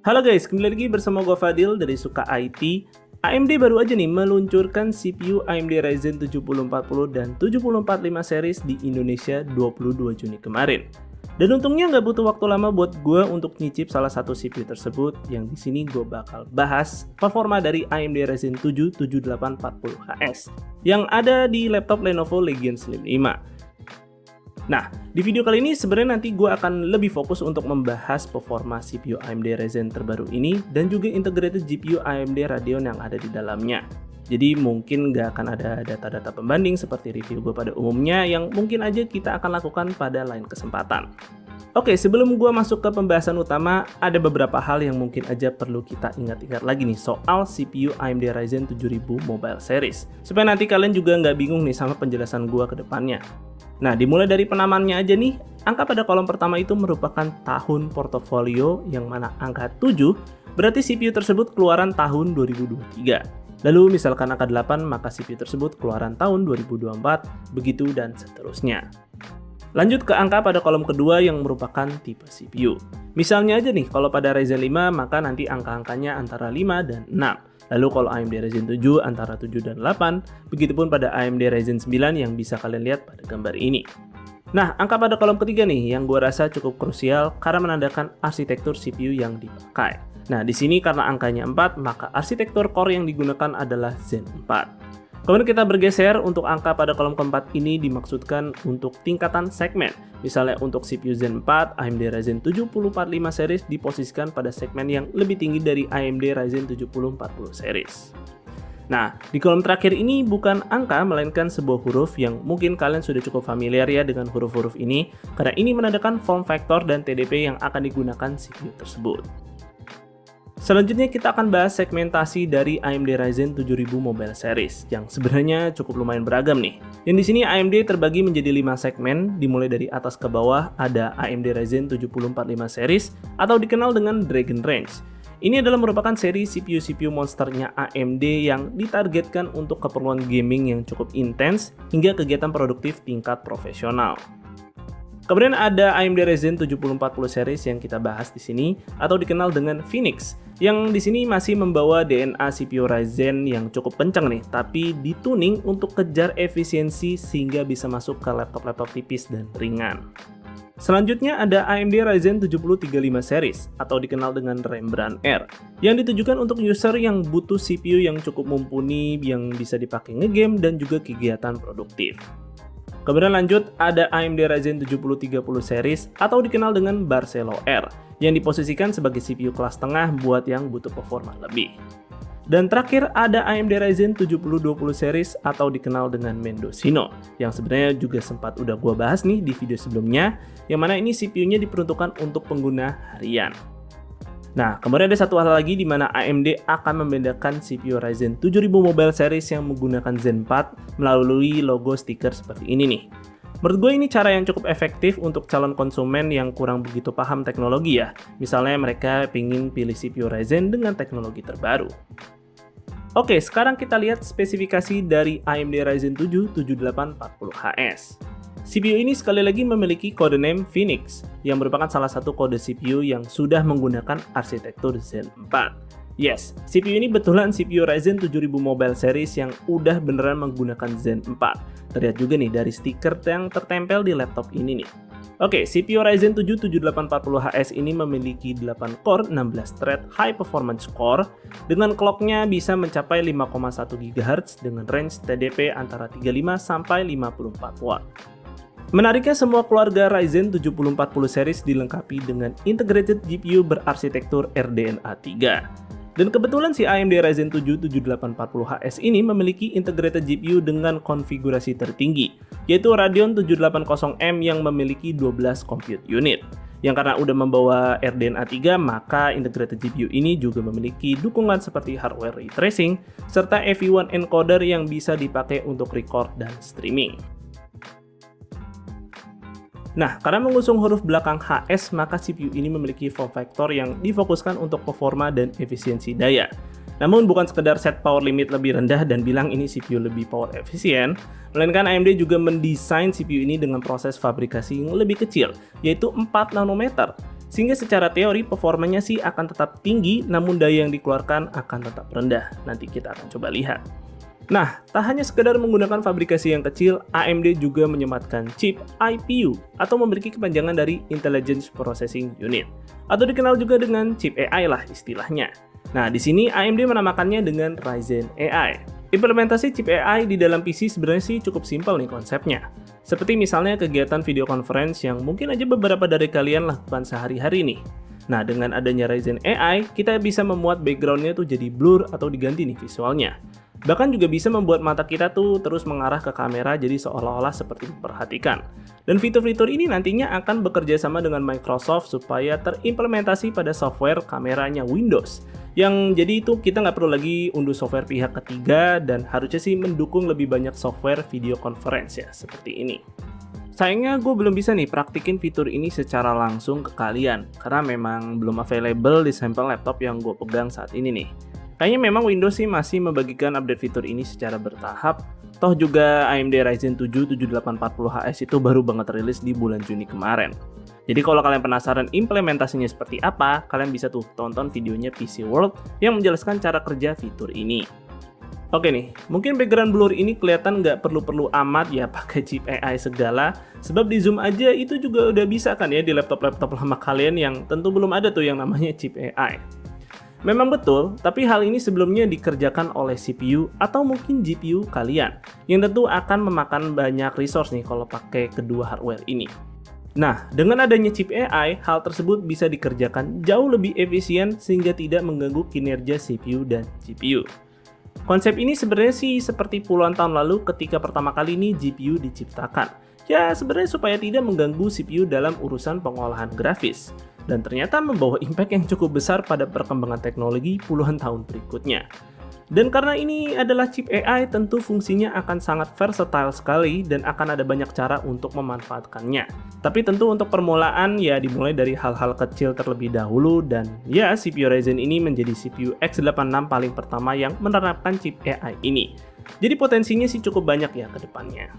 Halo guys, kembali lagi bersama gue Fadil dari Suka IT. AMD baru aja nih meluncurkan CPU AMD Ryzen 7040 dan 7045 series di Indonesia 22 Juni kemarin. Dan untungnya nggak butuh waktu lama buat gue untuk nyicip salah satu CPU tersebut, yang di sini gue bakal bahas performa dari AMD Ryzen 7 7840HS yang ada di laptop Lenovo Legion Slim 5. Nah, di video kali ini sebenarnya nanti gue akan lebih fokus untuk membahas performa CPU AMD Ryzen terbaru ini dan juga integrated GPU AMD Radeon yang ada di dalamnya. Jadi mungkin nggak akan ada data-data pembanding seperti review gue pada umumnya yang mungkin aja kita akan lakukan pada lain kesempatan. Oke, sebelum gue masuk ke pembahasan utama, ada beberapa hal yang mungkin aja perlu kita ingat-ingat lagi nih soal CPU AMD Ryzen 7000 Mobile Series. Supaya nanti kalian juga nggak bingung nih sama penjelasan gue ke depannya. Nah, dimulai dari penamannya aja nih, angka pada kolom pertama itu merupakan tahun portofolio, yang mana angka 7 berarti CPU tersebut keluaran tahun 2023. Lalu misalkan angka 8, maka CPU tersebut keluaran tahun 2024, begitu dan seterusnya. Lanjut ke angka pada kolom kedua yang merupakan tipe CPU. Misalnya aja nih, kalau pada Ryzen 5, maka nanti angka-angkanya antara 5 dan 6. Lalu kalau AMD Ryzen 7 antara 7 dan 8, begitupun pada AMD Ryzen 9 yang bisa kalian lihat pada gambar ini. Nah, angka pada kolom ketiga nih yang gue rasa cukup krusial karena menandakan arsitektur CPU yang dipakai. Nah, di sini karena angkanya 4, maka arsitektur core yang digunakan adalah Zen 4. Kemudian kita bergeser untuk angka pada kolom keempat ini dimaksudkan untuk tingkatan segmen. Misalnya untuk CPU Zen 4, AMD Ryzen 7045 series diposisikan pada segmen yang lebih tinggi dari AMD Ryzen 7040 series. Nah, di kolom terakhir ini bukan angka melainkan sebuah huruf yang mungkin kalian sudah cukup familiar ya dengan huruf-huruf ini, karena ini menandakan form factor dan TDP yang akan digunakan CPU tersebut. Selanjutnya kita akan bahas segmentasi dari AMD Ryzen 7000 Mobile Series yang sebenarnya cukup lumayan beragam nih. Yang di sini AMD terbagi menjadi 5 segmen, dimulai dari atas ke bawah ada AMD Ryzen 7045 Series atau dikenal dengan Dragon Range. Ini adalah merupakan seri CPU-CPU monsternya AMD yang ditargetkan untuk keperluan gaming yang cukup intens hingga kegiatan produktif tingkat profesional. Kemudian ada AMD Ryzen 7040 series yang kita bahas di sini atau dikenal dengan Phoenix, yang di sini masih membawa DNA CPU Ryzen yang cukup kencang nih, tapi dituning untuk kejar efisiensi sehingga bisa masuk ke laptop-laptop tipis dan ringan. Selanjutnya ada AMD Ryzen 7035 series atau dikenal dengan Rembrandt R, yang ditujukan untuk user yang butuh CPU yang cukup mumpuni yang bisa dipakai ngegame dan juga kegiatan produktif. Kemudian lanjut ada AMD Ryzen 7030 series atau dikenal dengan Barcelo R yang diposisikan sebagai CPU kelas tengah buat yang butuh performa lebih. Dan terakhir ada AMD Ryzen 7020 series atau dikenal dengan Mendocino yang sebenarnya juga sempat udah gua bahas nih di video sebelumnya, yang mana ini CPU-nya diperuntukkan untuk pengguna harian. Nah, kemudian ada satu hal lagi di mana AMD akan membedakan CPU Ryzen 7000 Mobile Series yang menggunakan Zen 4 melalui logo stiker seperti ini nih. Menurut gue ini cara yang cukup efektif untuk calon konsumen yang kurang begitu paham teknologi ya. Misalnya mereka ingin pilih CPU Ryzen dengan teknologi terbaru. Oke, sekarang kita lihat spesifikasi dari AMD Ryzen 7 7840HS. CPU ini sekali lagi memiliki kode name Phoenix, yang merupakan salah satu kode CPU yang sudah menggunakan arsitektur Zen 4. Yes, CPU ini betulan CPU Ryzen 7000 Mobile Series yang udah beneran menggunakan Zen 4. Terlihat juga nih dari stiker yang tertempel di laptop ini nih. Oke, CPU Ryzen 7 7840HS ini memiliki 8 core 16 thread high performance core dengan clocknya bisa mencapai 5,1 GHz dengan range TDP antara 35 sampai 54 watt. Menariknya semua keluarga Ryzen 7040 series dilengkapi dengan integrated GPU berarsitektur RDNA 3. Dan kebetulan si AMD Ryzen 7 7840HS ini memiliki integrated GPU dengan konfigurasi tertinggi, yaitu Radeon 780M yang memiliki 12 compute unit. Yang karena udah membawa RDNA 3, maka integrated GPU ini juga memiliki dukungan seperti hardware ray tracing, serta AV1 encoder yang bisa dipakai untuk record dan streaming. Nah, karena mengusung huruf belakang HS, maka CPU ini memiliki form factor yang difokuskan untuk performa dan efisiensi daya. Namun bukan sekedar set power limit lebih rendah dan bilang ini CPU lebih power efisien, melainkan AMD juga mendesain CPU ini dengan proses fabrikasi yang lebih kecil, yaitu 4 nanometer. Sehingga secara teori performanya sih akan tetap tinggi, namun daya yang dikeluarkan akan tetap rendah. Nanti kita akan coba lihat. Nah, tak hanya sekedar menggunakan fabrikasi yang kecil, AMD juga menyematkan chip IPU atau memiliki kepanjangan dari Intelligence Processing Unit, atau dikenal juga dengan chip AI lah istilahnya. Nah, di sini AMD menamakannya dengan Ryzen AI. Implementasi chip AI di dalam PC sebenarnya sih cukup simpel nih konsepnya. Seperti misalnya kegiatan video conference yang mungkin aja beberapa dari kalian lakukan sehari-hari nih. Nah, dengan adanya Ryzen AI, kita bisa memuat backgroundnya tuh jadi blur atau diganti nih visualnya. Bahkan juga bisa membuat mata kita tuh terus mengarah ke kamera jadi seolah-olah seperti memperhatikan. Dan fitur-fitur ini nantinya akan bekerja sama dengan Microsoft supaya terimplementasi pada software kameranya Windows. Yang jadi itu kita nggak perlu lagi unduh software pihak ketiga dan harusnya sih mendukung lebih banyak software video conference ya, seperti ini. Sayangnya gue belum bisa nih praktikin fitur ini secara langsung ke kalian, karena memang belum available di sampel laptop yang gue pegang saat ini nih. Kayaknya memang Windows sih masih membagikan update fitur ini secara bertahap, toh juga AMD Ryzen 7 7840HS itu baru banget rilis di bulan Juni kemarin. Jadi kalau kalian penasaran implementasinya seperti apa, kalian bisa tuh tonton videonya PC World yang menjelaskan cara kerja fitur ini. Oke nih, mungkin background blur ini kelihatan nggak perlu-perlu amat ya pakai chip AI segala, sebab di zoom aja itu juga udah bisa kan ya di laptop-laptop lama kalian yang tentu belum ada tuh yang namanya chip AI. Memang betul, tapi hal ini sebelumnya dikerjakan oleh CPU atau mungkin GPU kalian, yang tentu akan memakan banyak resource nih kalau pakai kedua hardware ini. Nah, dengan adanya chip AI, hal tersebut bisa dikerjakan jauh lebih efisien sehingga tidak mengganggu kinerja CPU dan GPU. Konsep ini sebenarnya sih seperti puluhan tahun lalu ketika pertama kali ini GPU diciptakan. Ya, sebenarnya supaya tidak mengganggu CPU dalam urusan pengolahan grafis. Dan ternyata membawa impact yang cukup besar pada perkembangan teknologi puluhan tahun berikutnya. Dan karena ini adalah chip AI, tentu fungsinya akan sangat versatile sekali dan akan ada banyak cara untuk memanfaatkannya. Tapi tentu untuk permulaan ya dimulai dari hal-hal kecil terlebih dahulu dan ya CPU Ryzen ini menjadi CPU x86 paling pertama yang menerapkan chip AI ini. Jadi potensinya sih cukup banyak ya ke depannya.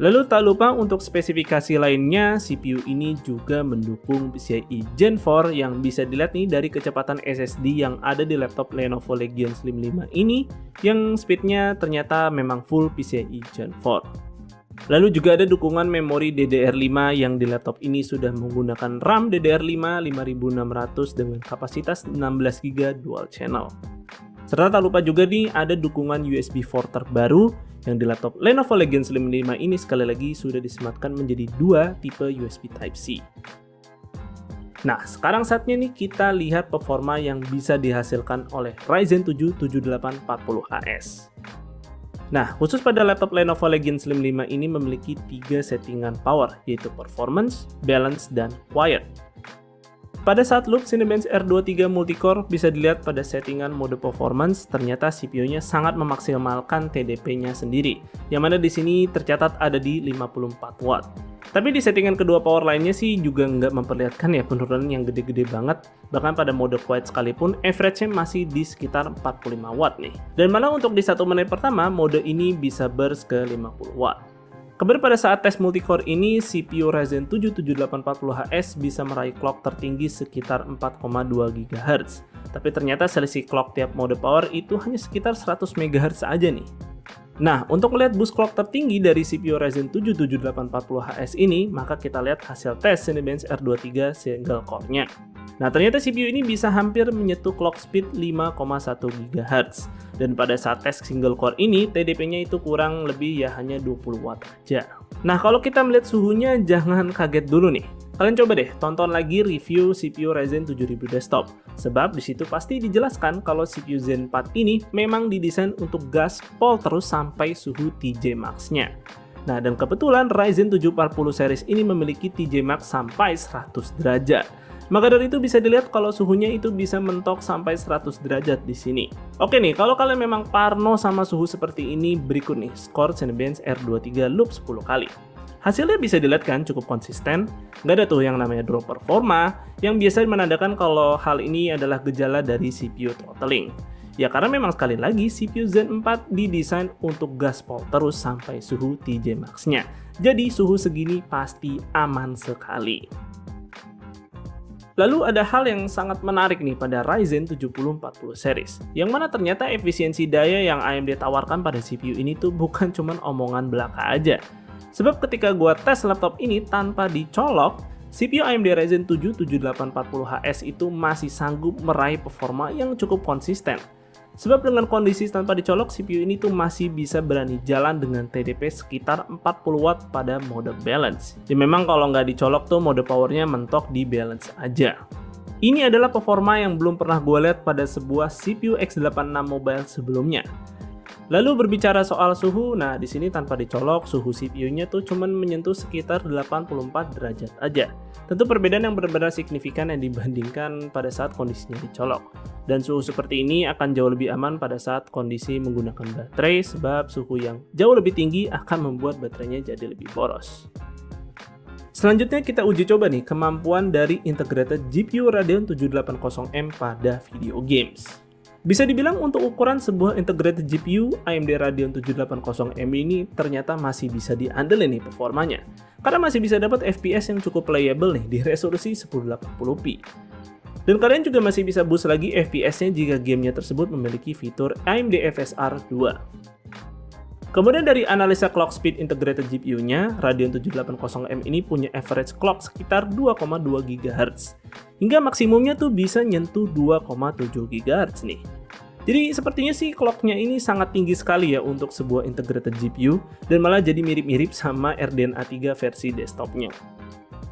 Lalu tak lupa untuk spesifikasi lainnya, CPU ini juga mendukung PCIe Gen 4 yang bisa dilihat nih dari kecepatan SSD yang ada di laptop Lenovo Legion Slim 5 ini, yang speednya ternyata memang full PCIe Gen 4. Lalu juga ada dukungan memori DDR5 yang di laptop ini sudah menggunakan RAM DDR5 5600 dengan kapasitas 16GB dual channel. Serta tak lupa juga nih ada dukungan USB 4 terbaru yang di laptop Lenovo Legion Slim 5 ini sekali lagi sudah disematkan menjadi dua tipe USB Type-C. Nah, sekarang saatnya nih kita lihat performa yang bisa dihasilkan oleh Ryzen 7 7840HS. Nah, khusus pada laptop Lenovo Legion Slim 5 ini memiliki 3 settingan power, yaitu Performance, Balance, dan Quiet. Pada saat loop Cinebench R23 Multicore bisa dilihat pada settingan mode performance, ternyata CPU-nya sangat memaksimalkan TDP-nya sendiri, yang mana di sini tercatat ada di 54 watt. Tapi di settingan kedua power lainnya sih juga nggak memperlihatkan ya penurunan yang gede-gede banget, bahkan pada mode quiet sekalipun average-nya masih di sekitar 45 watt nih. Dan malah untuk di 1 menit pertama, mode ini bisa burst ke 50 watt. Kabar pada saat tes multicore ini, CPU Ryzen 7 7840HS bisa meraih clock tertinggi sekitar 4,2 GHz. Tapi ternyata selisih clock tiap mode power itu hanya sekitar 100 MHz aja nih. Nah, untuk melihat boost clock tertinggi dari CPU Ryzen 7 7840HS ini, maka kita lihat hasil tes Cinebench R23 single core-nya. Nah, ternyata CPU ini bisa hampir menyentuh clock speed 5,1 GHz. Dan pada saat tes single core ini, TDP-nya itu kurang lebih ya hanya 20 watt aja. Nah, kalau kita melihat suhunya jangan kaget dulu nih. Kalian coba deh tonton lagi review CPU Ryzen 7000 desktop. Sebab di situ pasti dijelaskan kalau CPU Zen 4 ini memang didesain untuk gaspol terus sampai suhu TJ Max-nya. Nah, dan kebetulan Ryzen 740 series ini memiliki TJ Max sampai 100 derajat. Maka dari itu bisa dilihat kalau suhunya itu bisa mentok sampai 100 derajat di sini. Oke nih, kalau kalian memang parno sama suhu seperti ini, berikut nih skor Cinebench R23 loop 10 kali. Hasilnya bisa dilihat kan cukup konsisten, nggak ada tuh yang namanya drop performa, yang biasa menandakan kalau hal ini adalah gejala dari CPU throttling. Ya karena memang sekali lagi CPU Zen 4 didesain untuk gaspol terus sampai suhu TJ Max-nya. Jadi suhu segini pasti aman sekali. Lalu ada hal yang sangat menarik nih pada Ryzen 7040 series, yang mana ternyata efisiensi daya yang AMD tawarkan pada CPU ini tuh bukan cuman omongan belaka aja. Sebab ketika gua tes laptop ini tanpa dicolok, CPU AMD Ryzen 7 7840HS itu masih sanggup meraih performa yang cukup konsisten. Sebab dengan kondisi tanpa dicolok, CPU ini tuh masih bisa berani jalan dengan TDP sekitar 40 watt pada mode balance. Ya memang kalau nggak dicolok tuh mode powernya mentok di balance aja. Ini adalah performa yang belum pernah gue lihat pada sebuah CPU x86 mobile sebelumnya. Lalu berbicara soal suhu, nah di sini tanpa dicolok suhu CPU-nya tuh cuman menyentuh sekitar 84 derajat aja. Tentu perbedaan yang benar-benar signifikan yang dibandingkan pada saat kondisinya dicolok. Dan suhu seperti ini akan jauh lebih aman pada saat kondisi menggunakan baterai, sebab suhu yang jauh lebih tinggi akan membuat baterainya jadi lebih boros. Selanjutnya kita uji coba nih kemampuan dari integrated GPU Radeon 780M pada video games. Bisa dibilang untuk ukuran sebuah integrated GPU, AMD Radeon 780M ini ternyata masih bisa diandelin nih performanya. Karena masih bisa dapat FPS yang cukup playable nih di resolusi 1080p. Dan kalian juga masih bisa boost lagi FPS-nya jika gamenya tersebut memiliki fitur AMD FSR 2. Kemudian dari analisa clock speed integrated GPU-nya, Radeon 780M ini punya average clock sekitar 2,2 GHz. Hingga maksimumnya tuh bisa nyentuh 2,7 GHz nih. Jadi sepertinya sih clock-nya ini sangat tinggi sekali ya untuk sebuah integrated GPU, dan malah jadi mirip-mirip sama RDNA 3 versi desktopnya.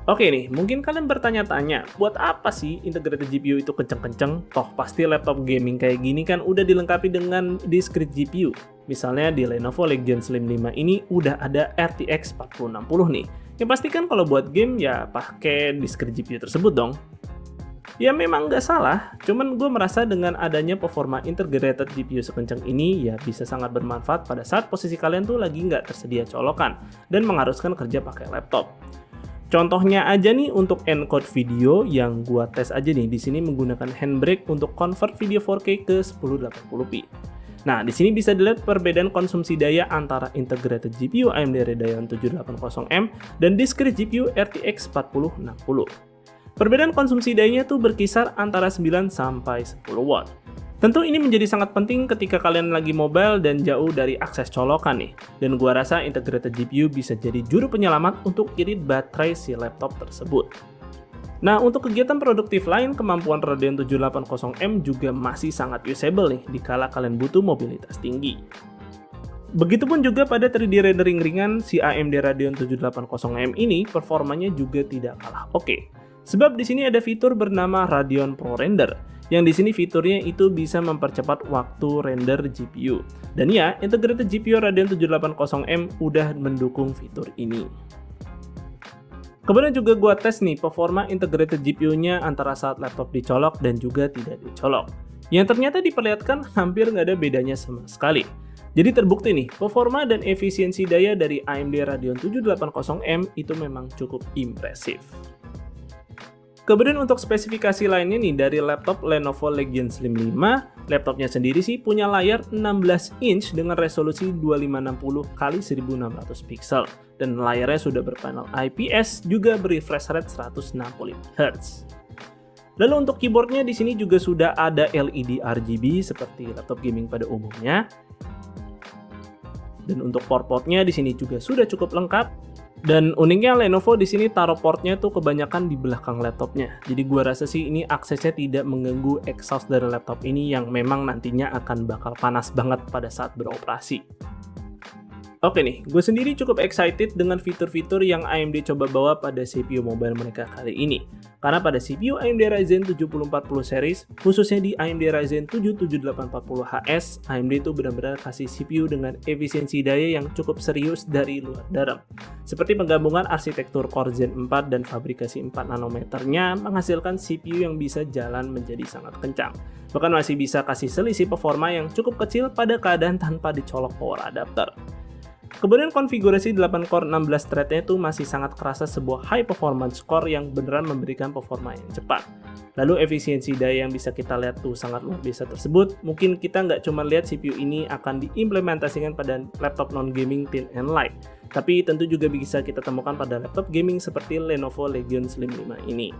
Oke nih, mungkin kalian bertanya-tanya, buat apa sih integrated GPU itu kenceng-kenceng? Toh pasti laptop gaming kayak gini kan udah dilengkapi dengan discrete GPU. Misalnya di Lenovo Legion Slim 5 ini udah ada RTX 4060 nih. Yang pasti kan kalau buat game ya pakai discrete GPU tersebut dong. Ya memang nggak salah, cuman gue merasa dengan adanya performa integrated GPU sekencang ini ya bisa sangat bermanfaat pada saat posisi kalian tuh lagi nggak tersedia colokan dan mengharuskan kerja pakai laptop. Contohnya aja nih untuk encode video yang gua tes aja nih di sini menggunakan handbrake untuk convert video 4K ke 1080p. Nah, di sini bisa dilihat perbedaan konsumsi daya antara integrated GPU AMD Radeon 780M dan discrete GPU RTX 4060. Perbedaan konsumsi dayanya tuh berkisar antara 9 sampai 10 watt. Tentu ini menjadi sangat penting ketika kalian lagi mobile dan jauh dari akses colokan nih. Dan gua rasa integrated GPU bisa jadi juru penyelamat untuk irit baterai si laptop tersebut. Nah, untuk kegiatan produktif lain, kemampuan Radeon 780M juga masih sangat usable nih dikala kalian butuh mobilitas tinggi. Begitupun juga pada 3D rendering ringan, si AMD Radeon 780M ini performanya juga tidak kalah oke. Sebab di sini ada fitur bernama Radeon Pro Render, yang di sini fiturnya itu bisa mempercepat waktu render GPU. Dan ya, integrated GPU Radeon 780M udah mendukung fitur ini. Kemudian juga gua tes nih performa integrated GPU-nya antara saat laptop dicolok dan juga tidak dicolok. Yang ternyata diperlihatkan hampir nggak ada bedanya sama sekali. Jadi terbukti nih, performa dan efisiensi daya dari AMD Radeon 780M itu memang cukup impresif. Kemudian untuk spesifikasi lainnya nih dari laptop Lenovo Legion Slim 5, laptopnya sendiri sih punya layar 16 inch dengan resolusi 2560x1600 pixel dan layarnya sudah berpanel IPS juga berefresh rate 165 Hz. Lalu untuk keyboardnya di sini juga sudah ada LED RGB seperti laptop gaming pada umumnya. Dan untuk port-portnya di sini juga sudah cukup lengkap. Dan uniknya Lenovo di sini taruh portnya tuh kebanyakan di belakang laptopnya. Jadi gua rasa sih ini aksesnya tidak mengganggu exhaust dari laptop ini yang memang nantinya akan bakal panas banget pada saat beroperasi. Oke nih, gue sendiri cukup excited dengan fitur-fitur yang AMD coba bawa pada CPU mobile mereka kali ini. Karena pada CPU AMD Ryzen 7040 series, khususnya di AMD Ryzen 7 7840HS, AMD itu benar-benar kasih CPU dengan efisiensi daya yang cukup serius dari luar dalam. Seperti penggabungan arsitektur Core Zen 4 dan fabrikasi 4 nanometernya menghasilkan CPU yang bisa jalan menjadi sangat kencang. Bahkan masih bisa kasih selisih performa yang cukup kecil pada keadaan tanpa dicolok power adapter. Kemudian konfigurasi 8 core 16 thread-nya itu masih sangat kerasa sebuah high performance core yang beneran memberikan performa yang cepat. Lalu efisiensi daya yang bisa kita lihat tuh sangat luar biasa tersebut, mungkin kita nggak cuma lihat CPU ini akan diimplementasikan pada laptop non-gaming thin and light, tapi tentu juga bisa kita temukan pada laptop gaming seperti Lenovo Legion Slim 5 ini.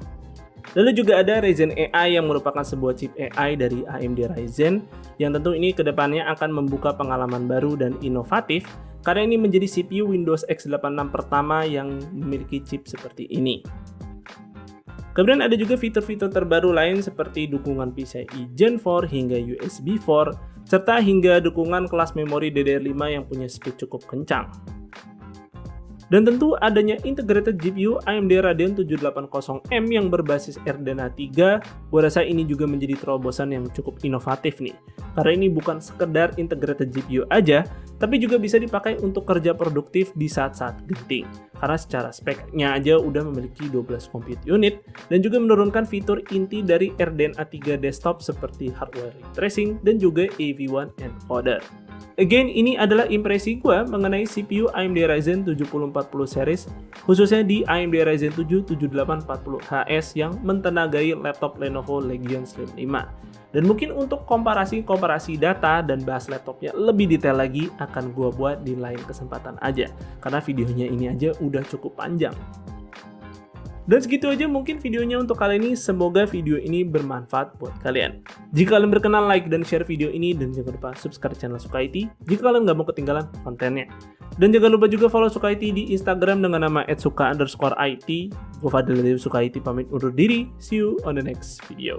Lalu juga ada Ryzen AI yang merupakan sebuah chip AI dari AMD Ryzen yang tentu ini kedepannya akan membuka pengalaman baru dan inovatif karena ini menjadi CPU Windows x86 pertama yang memiliki chip seperti ini. Kemudian ada juga fitur-fitur terbaru lain seperti dukungan PCIe Gen 4 hingga USB 4 serta hingga dukungan kelas memori DDR5 yang punya speed cukup kencang. Dan tentu adanya integrated GPU AMD Radeon 780M yang berbasis RDNA 3, gue rasa ini juga menjadi terobosan yang cukup inovatif nih. Karena ini bukan sekedar integrated GPU aja, tapi juga bisa dipakai untuk kerja produktif di saat-saat genting. Karena secara speknya aja udah memiliki 12 compute unit, dan juga menurunkan fitur inti dari RDNA 3 desktop seperti hardware ray tracing dan juga AV1 encoder. Again, ini adalah impresi gue mengenai CPU AMD Ryzen 7040 series, khususnya di AMD Ryzen 7 7840HS yang mentenagai laptop Lenovo Legion Slim 5. Dan mungkin untuk komparasi data dan bahas laptopnya lebih detail lagi akan gue buat di lain kesempatan aja, karena videonya ini aja udah cukup panjang. Dan segitu aja mungkin videonya untuk kali ini, semoga video ini bermanfaat buat kalian. Jika kalian berkenan, like dan share video ini, dan jangan lupa subscribe channel Suka IT jika kalian nggak mau ketinggalan kontennya. Dan jangan lupa juga follow Suka IT di Instagram dengan nama @suka_it. Gue Fadil dari Suka IT pamit undur diri, see you on the next video.